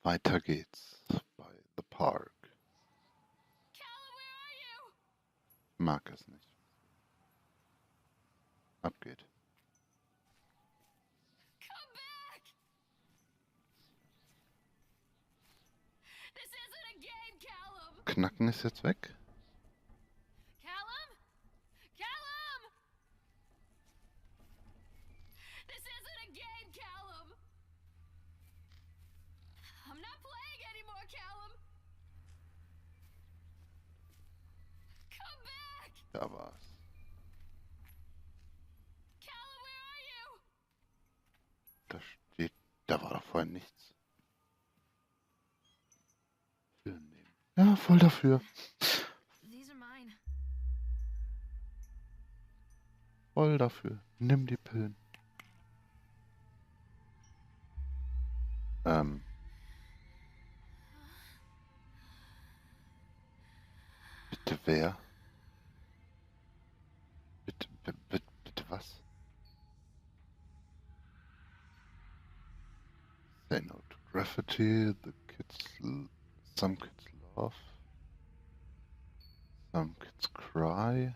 Weiter geht's bei The Park. Mag es nicht. Ab geht. Knacken ist jetzt weg. Da war's. Da steht, da war doch vorhin nichts. Pillen nehmen. Ja, voll dafür. Voll dafür. Nimm die Pillen. Bitte wer? Bitte was? Say no to graffiti. Some kids laugh. Some kids cry.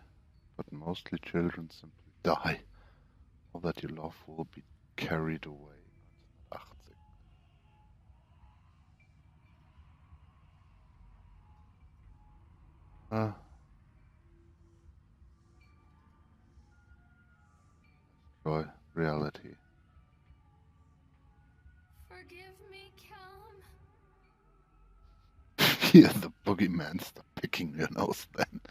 But mostly children simply die. All that you love will be carried away. 1980. Destroy reality. Forgive me, Callum. Fear the boogeyman. Stop picking your nose then.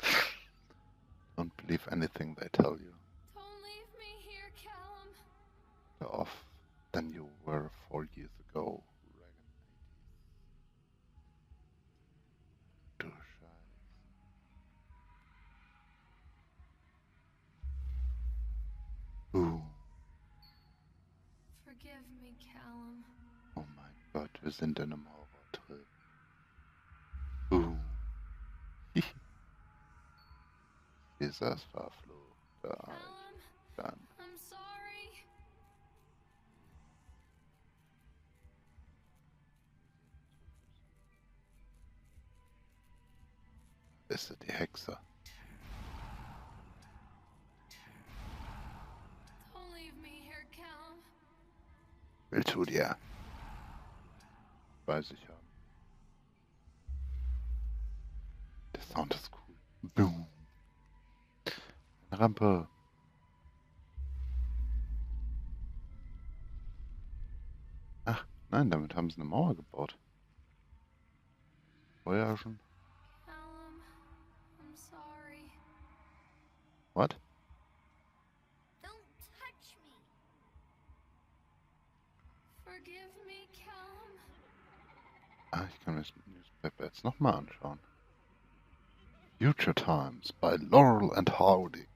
Don't believe anything they tell you. Don't leave me here, Callum. Better off than you were 4 years ago. Du Scheiße. Forgive me, Callum. Oh mein Gott, wir sind in einem Horrortrip. Jesus verflucht. Callum, Dann. I'm sorry. Ist sie die Hexe? Don't leave me here, Callum. Willst du dir? Weiß ich haben. Der Sound ist cool. Boom. Eine Rampe. Ach, nein, damit haben sie eine Mauer gebaut. Vorher schon. Callum, I'm sorry. What? Don't touch me. Forgive me, Callum. Ah, ich kann mir das Newspaper jetzt nochmal anschauen. Future Times by Laurel and Hardy.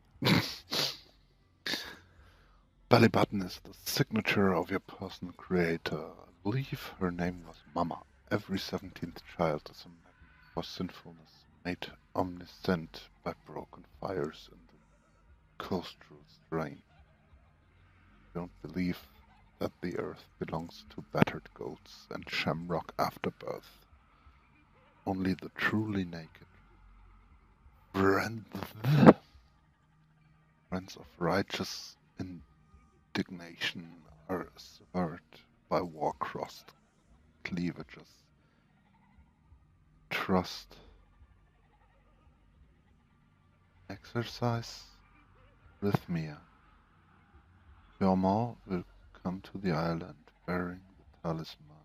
Belly button is the signature of your personal creator. I believe her name was Mama. Every 17th child is a magnet for sinfulness, made omniscient by broken fires in the coastal strain. Don't believe that the earth belongs to battered goats and shamrock afterbirth. Only the truly naked friends of righteous indignation are severed by war-crossed cleavages. Trust. Exercise. Rhythmia. Biomar will come to the island bearing the talisman.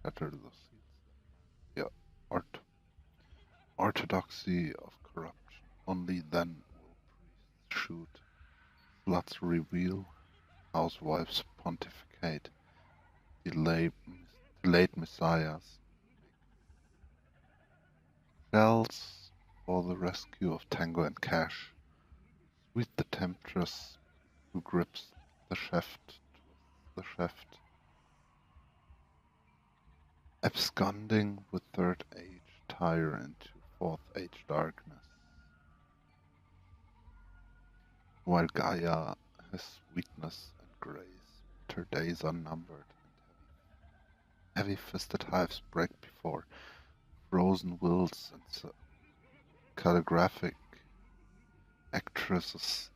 Shatter the seals. The orthodoxy of corruption. Only then will priests shoot. Sluts reveal. Housewives pontificate. Delayed messiahs. Shells for the rescue of Tango and Cash. Sweet the temptress who grips the shaft. Absconding with third age tire into fourth age darkness. While Gaia has sweetness and grace, but her days are numbered heavy-fisted hives break before frozen wills and calligraphic actresses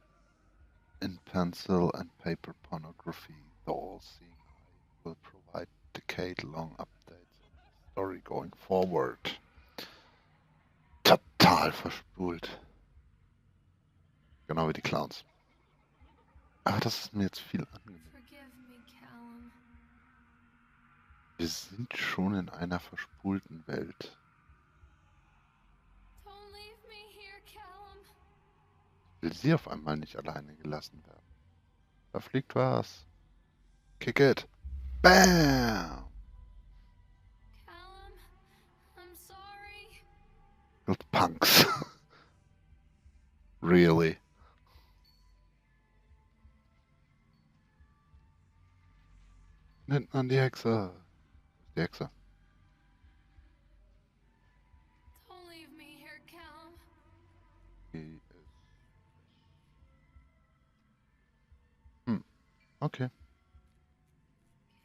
in pencil and paper pornography. The all-seeing eye will provide decade-long updates on the story going forward. Total verspult. Genau wie die Clowns. Aber das ist mir jetzt viel angenehmer. Forgive me, Callum. Wir sind schon in einer verspulten Welt. Don't leave me here, Callum. Will sie auf einmal nicht alleine gelassen werden. Da fliegt was. Kick it. Bam! Callum, I'm sorry. Those punks. Really? Hinten an die Hexe. Die Hexe. Don't leave me here, Callum. Die ist... Okay.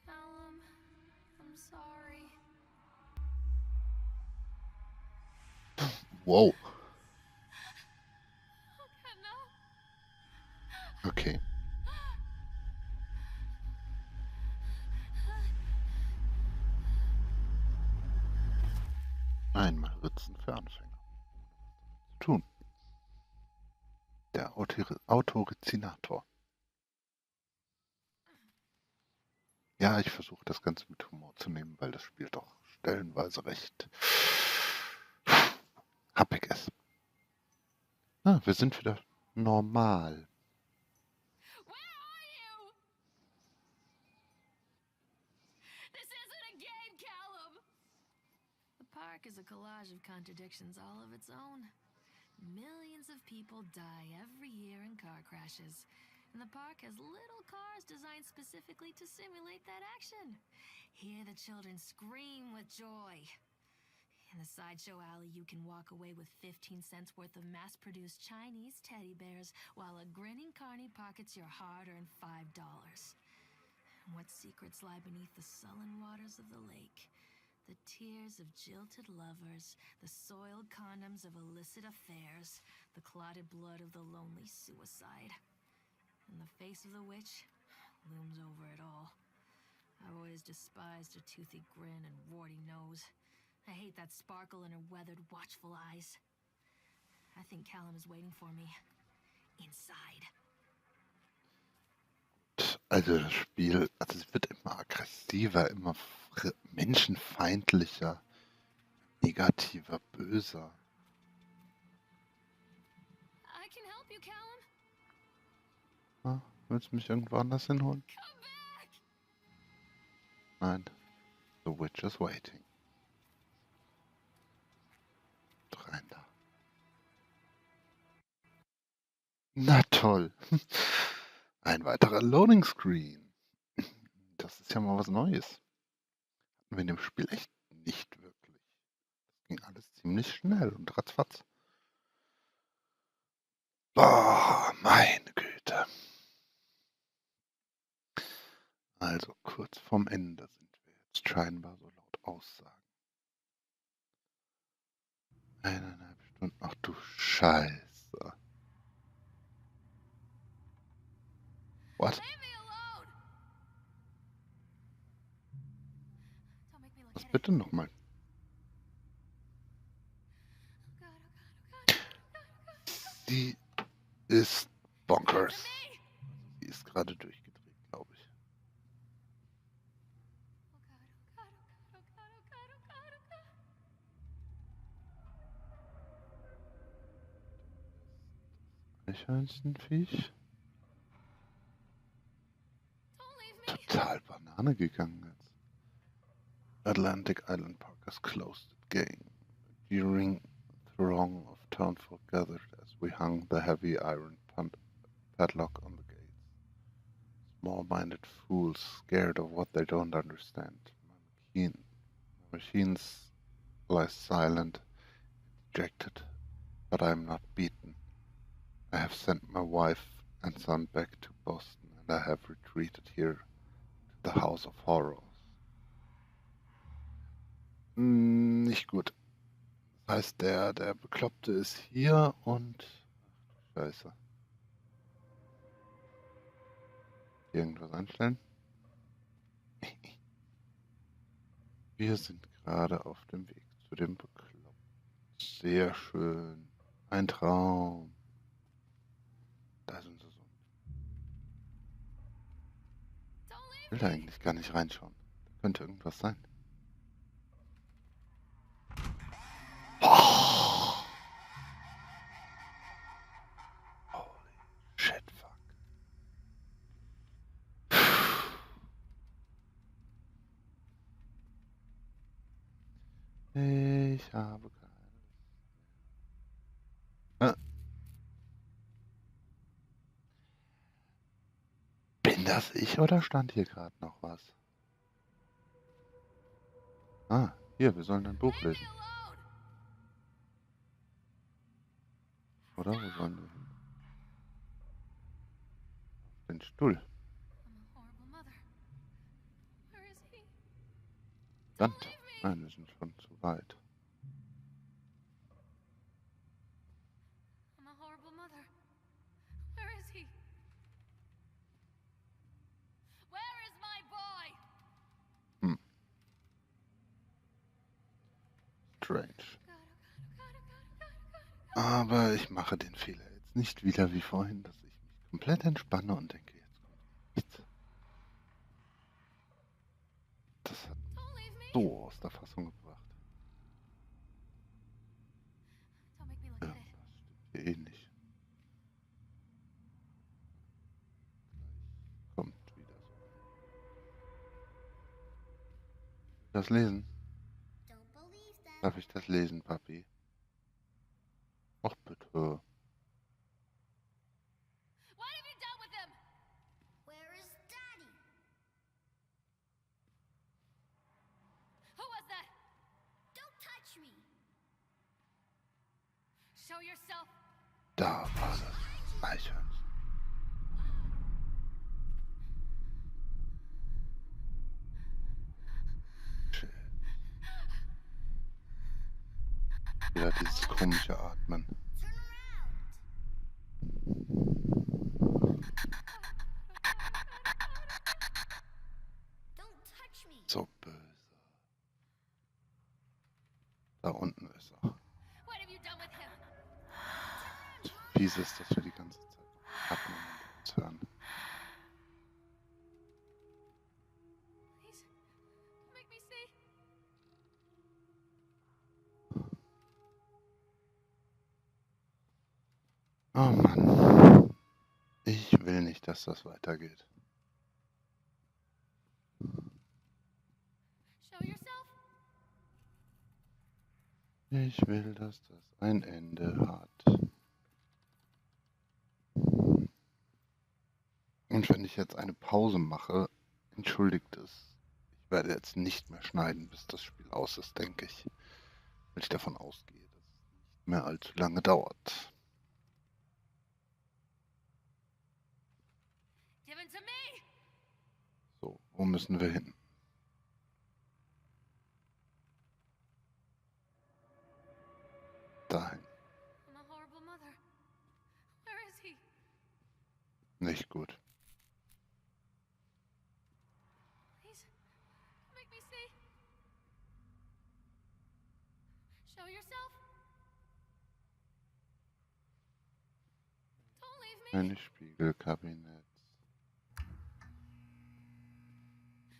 Callum, I'm sorry. Wow. Okay, no. Okay. Einmal Ritzen für Anfänger. Zu tun. Der Autorizinator. Ja, ich versuche das Ganze mit Humor zu nehmen, weil das Spiel doch stellenweise recht happig ist. Ah, wir sind wieder normal. Where are you? This isn't a game, Callum. The park is a collage of contradictions all of its own. Millions of people die every year in car crashes. And the park has little cars designed specifically to simulate that action. Hear the children scream with joy. In the sideshow alley, you can walk away with 15 cents worth of mass-produced Chinese teddy bears while a grinning carny pockets your hard-earned $5. What secrets lie beneath the sullen waters of the lake? The tears of jilted lovers, the soiled condoms of illicit affairs, the clotted blood of the lonely suicide. And the face of the witch looms over it all. I've always despised her toothy grin and warty nose. I hate that sparkle in her weathered, watchful eyes. I think Callum is waiting for me. Inside. Also das Spiel, also es wird immer aggressiver, immer menschenfeindlicher, negativer, böser. I can help you, Callum. Ah, willst du mich irgendwo anders hinholen? Come back! Nein. The witch is waiting. Rein da. Na toll. Ein weiterer Loading Screen. Das ist ja mal was Neues. Hatten wir in dem Spiel echt nicht wirklich. Das ging alles ziemlich schnell und ratzfatz. Boah, meine Güte. Also kurz vorm Ende sind wir jetzt scheinbar, so laut Aussagen. 1,5 Stunden. Ach du Scheiße. What? Leave me alone! Don't make me look Was at it. bitte nochmal? Oh God, oh God, oh God, oh God, oh God, oh God. Sie ist bonkers. To me! Sie ist gerade durchgedreht, glaube ich. Oh God, oh God, oh God, oh God, oh God, oh God. Eichhörnchenviech? Don't leave me! Total Banane gegangen jetzt. Atlantic Island Park has closed its gate. During throng of townfolk gathered as we hung the heavy iron padlock on the gates. Small-minded fools scared of what they don't understand. My machines lie silent, dejected, but I am not beaten. I have sent my wife and son back to Boston, and I have retreated here to the House of Horrors. nicht gut. Das heißt, der Bekloppte ist hier und... Scheiße. Irgendwas einstellen. Wir sind gerade auf dem Weg zu dem Bekloppten. Sehr schön. Ein Traum. Da sind sie so. Ich will da eigentlich gar nicht reinschauen. Da könnte irgendwas sein. Oh. Holy shit, fuck. Ich habe keine Lust. Bin das ich oder stand hier gerade noch was? Ah, hier, wir sollen ein Buch lesen. Oder? Wo sollen wir hin? Auf den Stuhl. Verdammt. Nein, wir sind schon zu weit. I'm a horrible mother. Where is he? Where is my boy? Strange. God, oh God, oh God, oh God, oh God, oh God. Aber ich mache den Fehler jetzt nicht wieder wie vorhin, dass ich mich komplett entspanne und denke, jetzt kommt nichts. Das hat Don't leave me. so aus der Fassung gebracht. Don't make me look at it. Irgendwas stimmt hier eh nicht. Kommt wieder so. Das lesen? Don't believe that. Darf ich das lesen, Papi? Ach bitte. What have you done with him? Where is Daddy? Who was that? Don't touch me. Show yourself. Da war das Eichhörnchen. Shit. Wieder dieses komische Atmen. Turn around. Don't touch me. So böse. Da unten ist er. What have you done with him? So fies ist, dass wir die ganze Zeit noch atmen und uns hören. Please, make me see. Oh Mann. Ich will nicht, dass das weitergeht. Show yourself. Ich will, dass das ein Ende hat. Und wenn ich jetzt eine Pause mache, entschuldigt es. Ich werde jetzt nicht mehr schneiden, bis das Spiel aus ist, denke ich. Weil ich davon ausgehe, dass es nicht mehr allzu lange dauert. Give it to me. So, wo müssen wir hin? Dahin. I'm a horrible mother. Where is he? Nicht gut. Please, make me see. Show yourself. Don't leave me. Ein Spiegelkabinett.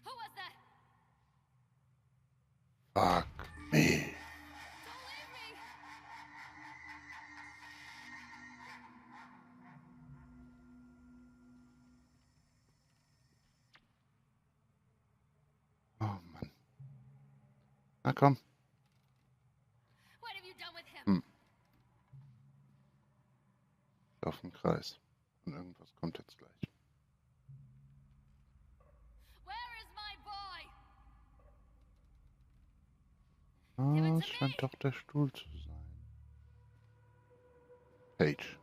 Who was that? Fuck me. Don't leave me. Oh Mann. Na komm. What have you done with him? Auf den Kreis. Und irgendwas kommt jetzt gleich. Where is my boy? Ah, es scheint doch der Stuhl zu sein. Page.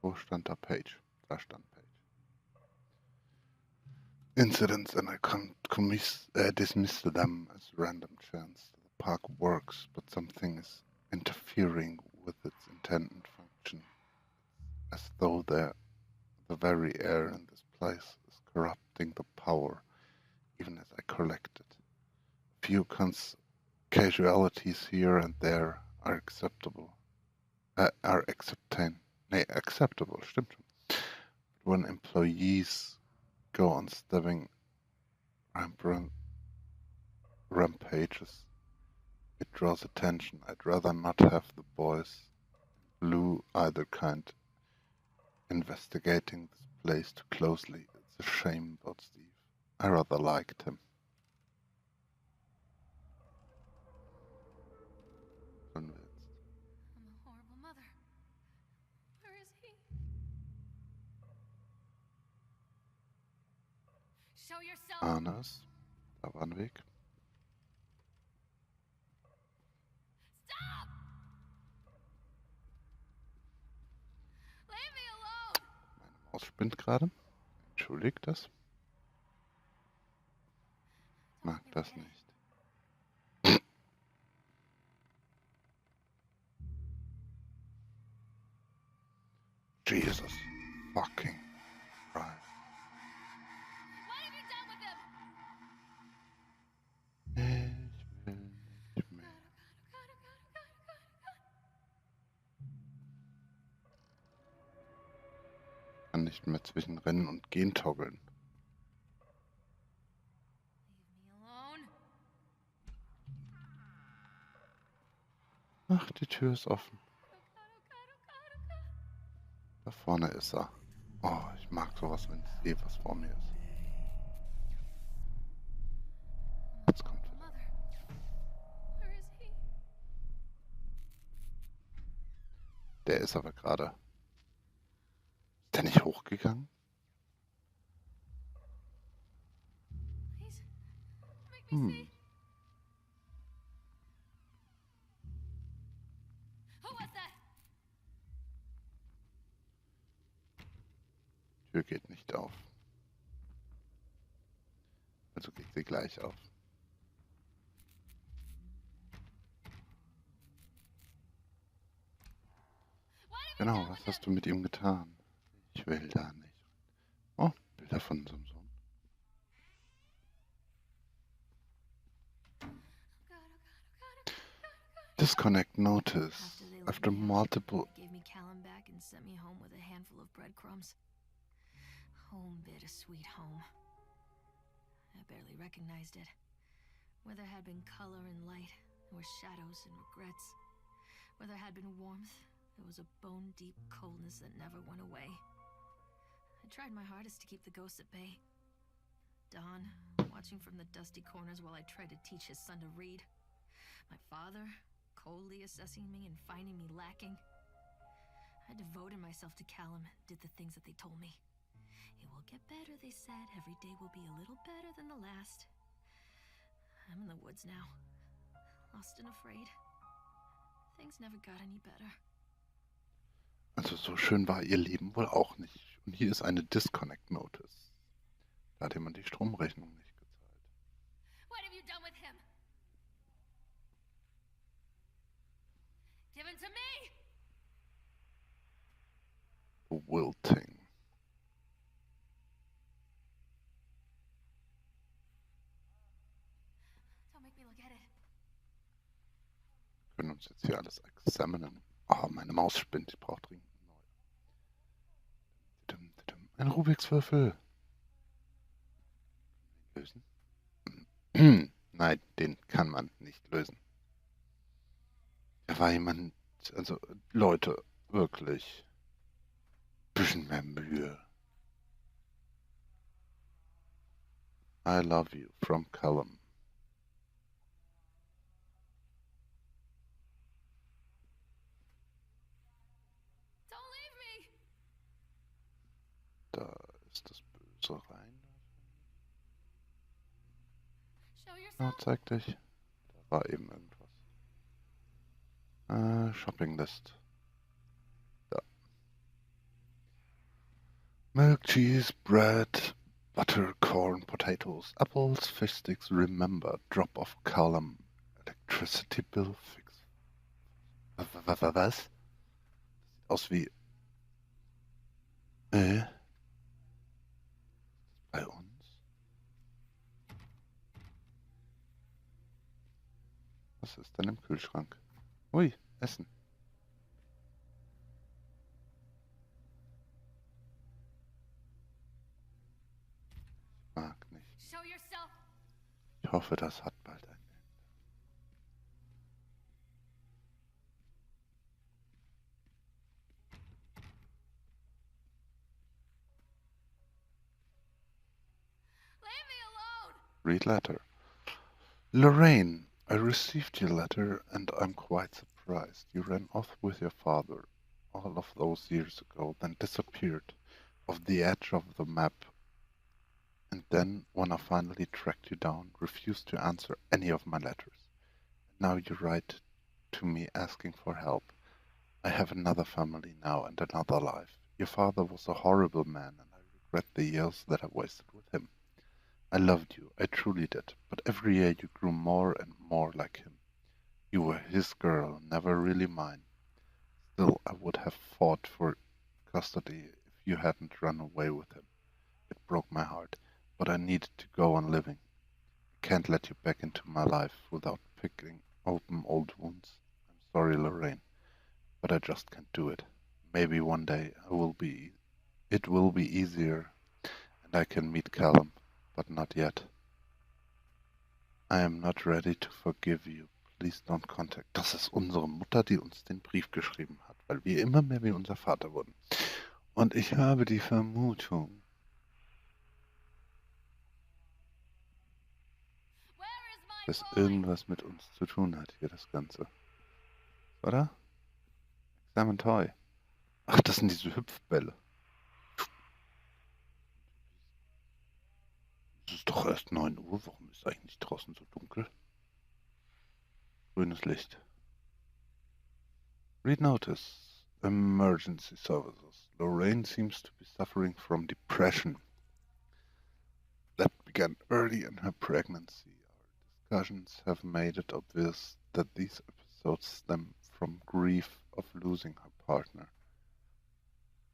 Wo stand da Page? Da stand Page. incidents and I can't dismiss them as random chance. The park works, but something is interfering with its intended function, as though the very air in this place is corrupting the power, even as I collect it. A few casualties here and there are acceptable. Acceptable, stimmt schon. But when employees go on stabbing rampages, it draws attention. I'd rather not have the boys in blue either kind investigating this place too closely. It's a shame about Steve. I rather liked him. Convinced. I'm a horrible mother. Where is he? Show yourself! Arnes, da war ein Weg. Stop! Leave me alone! Meine Maus spinnt gerade. Entschuldigt das. Mag das nicht. Jesus fucking Christ. What have you done with him? Ich will nicht mehr. Ich kann nicht mehr zwischen Rennen und Gehen toggeln. Leave me alone. Ach, die Tür ist offen. Oh God, oh God, oh God, oh God. Da vorne ist er. Oh, ich mag sowas, wenn ich sehe, was vor mir ist. Jetzt kommt er. Mother. Where is he? Der ist aber gerade. Ist der nicht hochgegangen? Please, make me see. Who was that? Tür geht nicht auf. Also geht sie gleich auf. Genau, was hast du mit ihm getan? Ich will da nicht. Oh, Bilder von unserem Sohn. Disconnect notice. After multiple... Gave me Callum back and sent me home with a handful of breadcrumbs. Home, bittersweet home. I barely recognized it. Where there had been color and light, there were shadows and regrets. Where there had been warmth, there was a bone-deep coldness that never went away. I tried my hardest to keep the ghosts at bay. Don, watching from the dusty corners while I tried to teach his son to read. My father, coldly assessing me and finding me lacking. I devoted myself to Callum, did the things that they told me. It will get better, they said. Every day will be a little better than the last. I'm in the woods now, lost and afraid. Things never got any better. Also so schön war ihr Leben wohl auch nicht. Und hier ist eine Disconnect Notice. Da hat jemand die Stromrechnung nicht gezahlt. What have you done with him? Give him to me! Wilting. Don't make me look at it. Wir können uns jetzt hier alles examinen. Oh, meine Maus spinnt. Ich brauche dringend eine neue. Ein Rubikswürfel. Lösen? Nein, den kann man nicht lösen. Da war jemand, also Leute, wirklich. Bisschen mehr Mühe. I love you from Callum. Don't leave me! Da ist das Böse rein. Show Ja, yourself! zeig dich. Da war eben irgendwas. Shopping List. Da. Milk, cheese, bread, Butter, corn, potatoes, apples, fish sticks, remember, drop off column, electricity bill, fix. Was? Sieht aus wie, bei uns? Was ist denn im Kühlschrank? Ui, Essen. Mag nicht. Show yourself. Ich hoffe, das hat bald ein Ende. Leave me alone. Read letter. Lorraine, I received your letter and I'm quite surprised. You ran off with your father all of those years ago, then disappeared off the edge of the map. And then, when I finally tracked you down, refused to answer any of my letters. Now you write to me asking for help. I have another family now and another life. Your father was a horrible man, and I regret the years that I wasted with him. I loved you, I truly did, but every year you grew more and more like him. You were his girl, never really mine. Still, I would have fought for custody if you hadn't run away with him. It broke my heart, but I needed to go on living. I can't let you back into my life without picking open old wounds. I'm sorry, Lorraine, but I just can't do it. Maybe one day it will be easier and I can meet Callum, but not yet. I am not ready to forgive you. Please don't contact. Das ist unsere Mutter, die uns den Brief geschrieben hat, weil wir immer mehr wie unser Vater wurden. Und ich habe die Vermutung, dass irgendwas mit uns zu tun hat hier, das Ganze. Oder? Examen Toy. Ach, das sind diese Hüpfbälle. Es ist doch erst 9 Uhr. Warum ist eigentlich draußen so dunkel? Grünes Licht. Read notice. Emergency services. Lorraine seems to be suffering from depression that began early in her pregnancy. Our discussions have made it obvious that these episodes stem from grief of losing her partner,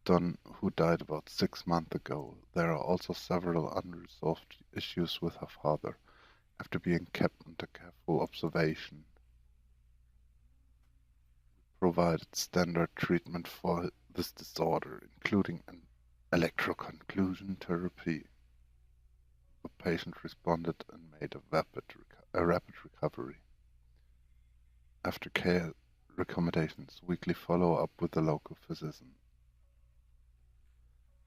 Don, who died about 6 months ago. There are also several unresolved issues with her father, after being kept under careful observation. We provided standard treatment for this disorder, including an electroconvulsion therapy. The patient responded and made a rapid recovery. Aftercare recommendations, weekly follow-up with the local physician.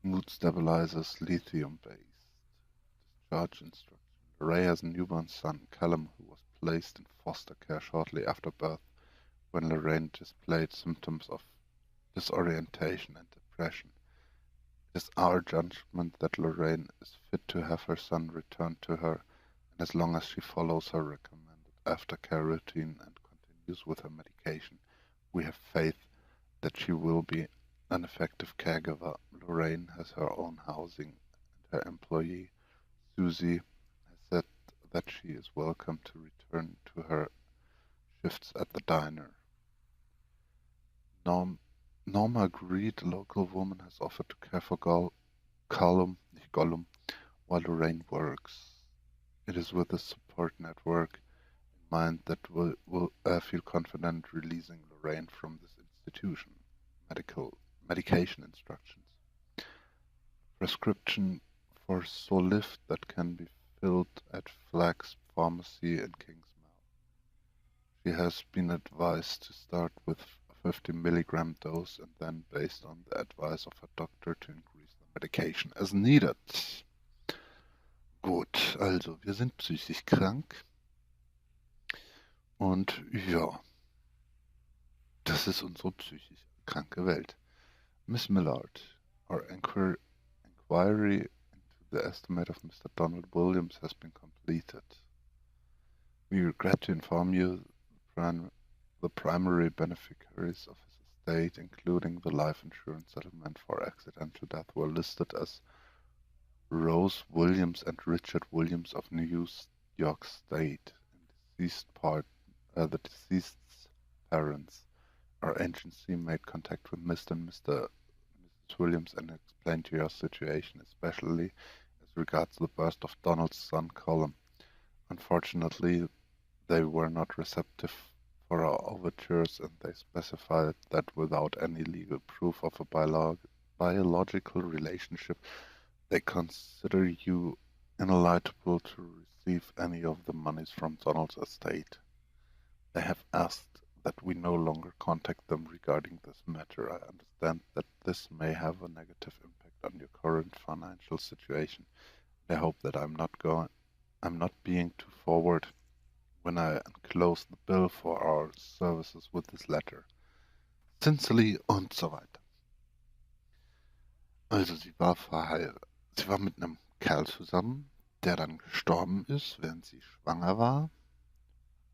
Mood stabilizers, lithium-based. Discharge instruction. Ray has a newborn son, Callum, who was placed in foster care shortly after birth when Lorraine displayed symptoms of disorientation and depression. It is our judgment that Lorraine is fit to have her son returned to her, and as long as she follows her recommended aftercare routine and continues with her medication, we have faith that she will be an effective caregiver. Lorraine has her own housing, and her employee, Susie, has said that she is welcome to return to her shifts at the diner. Norma agreed. The local woman has offered to care for Gollum, while Lorraine works. It is with the support network in mind that we'll feel confident releasing Lorraine from this institution. Medication instructions. Prescription for Solift that can be filled at Flagg's Pharmacy in Kingsmouth. She has been advised to start with a 50 milligram dose and then, based on the advice of her doctor, to increase the medication as needed. Gut, also wir sind psychisch krank und ja, das ist unsere psychisch kranke Welt. Miss Millard, our inquiry into the estimate of Mr. Donald Williams has been completed. We regret to inform you the primary beneficiaries of his estate, including the life insurance settlement for accidental death, were listed as Rose Williams and Richard Williams of New York State. The deceased's parents, our agency made contact with Mr. and Mrs. Williams and explained your situation, especially as regards the birth of Donald's son Colin. Unfortunately, they were not receptive for our overtures, and they specified that without any legal proof of a biological relationship, they consider you ineligible to receive any of the monies from Donald's estate. They have asked that we no longer contact them regarding this matter. I understand that this may have a negative impact on your current financial situation. I hope that I'm not being too forward when I enclose the bill for our services with this letter. Sincerely und so weiter. Also sie war mit einem Kerl zusammen, der dann gestorben ist, während sie schwanger war.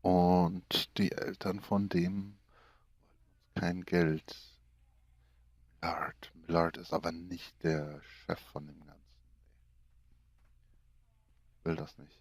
Und die Eltern von dem wollten kein Geld. Millard ist aber nicht der Chef von dem Ganzen. Ich will das nicht.